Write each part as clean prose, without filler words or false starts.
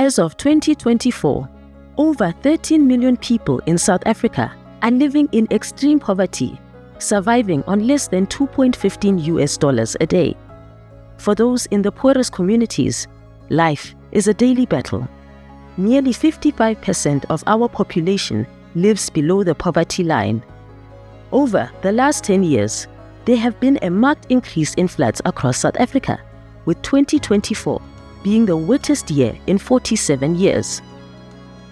As of 2024, over 13 million people in South Africa are living in extreme poverty, surviving on less than $2.15 a day. For those in the poorest communities, life is a daily battle. Nearly 55% of our population lives below the poverty line. Over the last 10 years, there have been a marked increase in floods across South Africa, with 2024 being the wettest year in 47 years.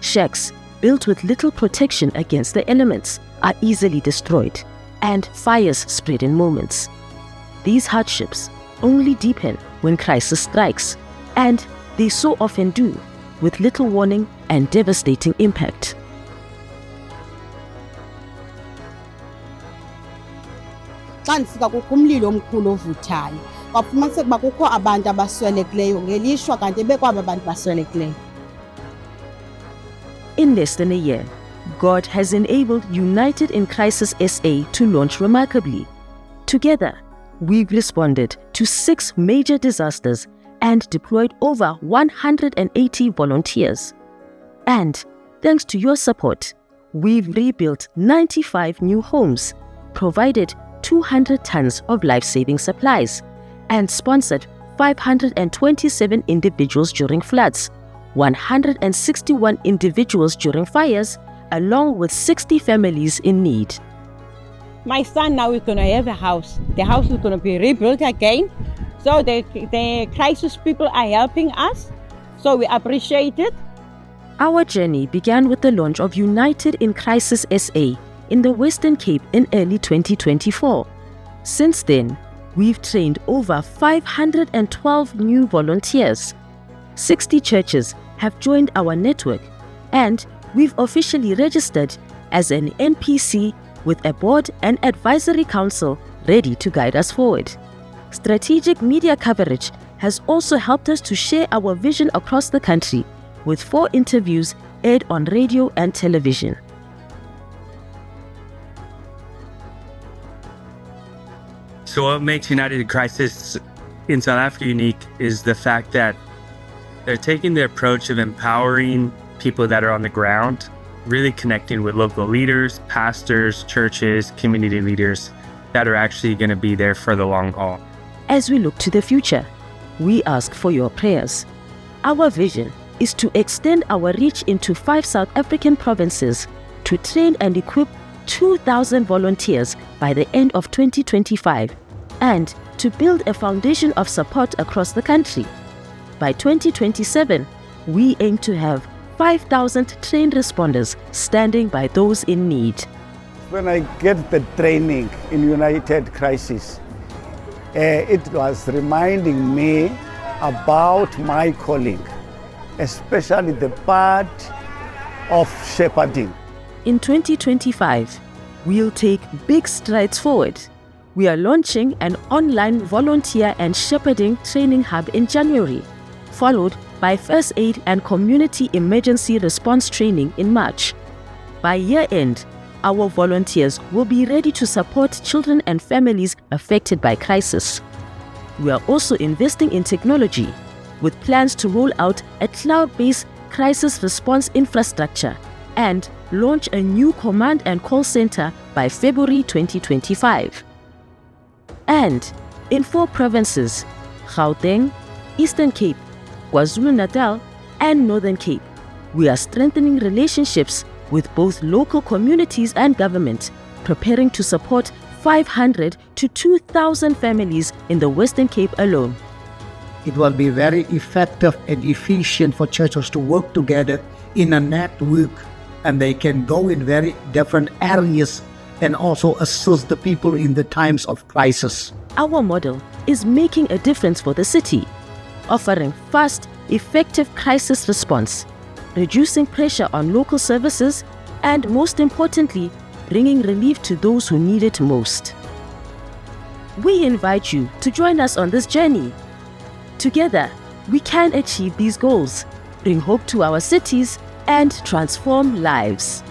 Shacks built with little protection against the elements are easily destroyed, and fires spread in moments. These hardships only deepen when crisis strikes, and they so often do, with little warning and devastating impact. Xa ndifika kukho umlilo omkhulu ovuthayo, kwafumaniseka ukuba kukho abantu abaswelekileyo ngelishwa kanti bekwaba abantu baswelekileyo. In less than a year, God has enabled United in Crisis SA to launch remarkably. Together, we've responded to 6 major disasters and deployed over 180 volunteers. And thanks to your support, we've rebuilt 95 new homes, provided 200 tons of life-saving supplies, and sponsored 527 individuals during floods, 161 individuals during fires, along with 60 families in need. My son now is going to have a house. The house is going to be rebuilt again. So the crisis people are helping us. So we appreciate it. Our journey began with the launch of United in Crisis SA in the Western Cape in early 2024. Since then, we've trained over 512 new volunteers. 60 churches have joined our network, and we've officially registered as an NPC with a board and advisory council ready to guide us forward. Strategic media coverage has also helped us to share our vision across the country, with 4 interviews aired on radio and television. So what makes United in Crisis in South Africa unique is the fact that they're taking the approach of empowering people that are on the ground, really connecting with local leaders, pastors, churches, community leaders that are actually going to be there for the long haul. As we look to the future, we ask for your prayers. Our vision is to extend our reach into 5 South African provinces, to train and equip 2,000 volunteers by the end of 2025, and to build a foundation of support across the country. By 2027, we aim to have 5,000 trained responders standing by those in need. When I get the training in United Crisis, it was reminding me about my calling, especially the part of shepherding. In 2025, we'll take big strides forward. We are launching an online volunteer and shepherding training hub in January, followed by first aid and community emergency response training in March. By year end, our volunteers will be ready to support children and families affected by crisis. We are also investing in technology, with plans to roll out a cloud-based crisis response infrastructure and launch a new command and call center by February 2025. And in 4 provinces, Gauteng, Eastern Cape, KwaZulu-Natal, and Northern Cape, we are strengthening relationships with both local communities and government, preparing to support 500 to 2,000 families in the Western Cape alone. It will be very effective and efficient for churches to work together in a network, and they can go in very different areas and also assist the people in the times of crisis. Our model is making a difference for the city, offering fast, effective crisis response, reducing pressure on local services, and most importantly, bringing relief to those who need it most. We invite you to join us on this journey. Together, we can achieve these goals, bring hope to our cities, and transform lives.